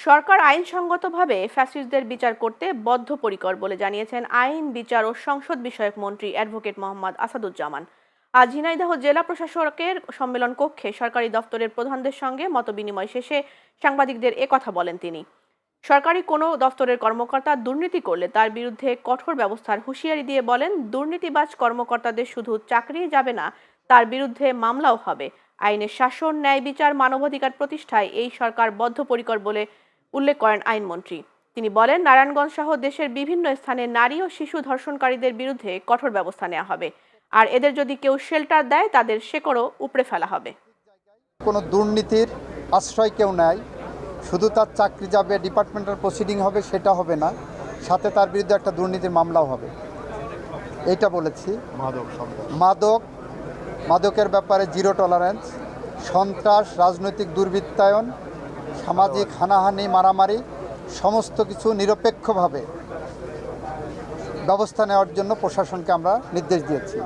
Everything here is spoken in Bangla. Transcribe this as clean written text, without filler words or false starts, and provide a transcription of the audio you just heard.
সরকার আইনসঙ্গতভাবে ফ্যাসিস্টদের বিচার করতে বদ্ধপরিকর বলে জানিয়েছেন আইন, বিচার ও সংসদ বিষয়ক মন্ত্রী অ্যাডভোকেট মোহাম্মদ আসাদুজ্জামান। আজ ঝিনাইদহ জেলা প্রশাসকের সম্মেলন কক্ষে সরকারি দপ্তরের প্রধানদের সঙ্গে মতবিনিময় শেষে সাংবাদিকদের একথা বলেন তিনি। সরকারি কোনো দপ্তরের কর্মকর্তা দুর্নীতি করলে তার বিরুদ্ধে কঠোর ব্যবস্থার হুঁশিয়ারি দিয়ে বলেন, দুর্নীতিবাজ কর্মকর্তাদের শুধু চাকরি যাবে না, তার বিরুদ্ধে মামলাও হবে। আইনের শাসন, ন্যায় বিচার, মানবাধিকার প্রতিষ্ঠায় এই সরকার বদ্ধপরিকর বলে উল্লেখ করেন আইনমন্ত্রী। তিনি বলেন, নারায়ণগঞ্জ সহ দেশের বিভিন্ন স্থানে নারী ও শিশু ধর্ষণকারীদের বিরুদ্ধে কঠোর ব্যবস্থা নেওয়া হবে, আর এদের যদি কেউ শেল্টার দেয় তাদের শেকড়ও উপড়ে ফেলা হবে। কোনো দুর্নীতির আশ্রয় কেউ নেয়, শুধু তার চাকরি যাবে, ডিপার্টমেন্টাল প্রসিডিং হবে সেটা হবে না, সাথে তার বিরুদ্ধে একটা দুর্নীতির মামলাও হবে, এইটা বলেছি। মাদকের ব্যাপারে জিরো টলারেন্স, সন্ত্রাস, রাজনৈতিক দুর্বৃত্তায়ন, সামাজিক হানাহানি, মারামারি, সমস্ত কিছু নিরপেক্ষভাবে ব্যবস্থা নেওয়ার জন্য প্রশাসনকে আমরা নির্দেশ দিয়েছি।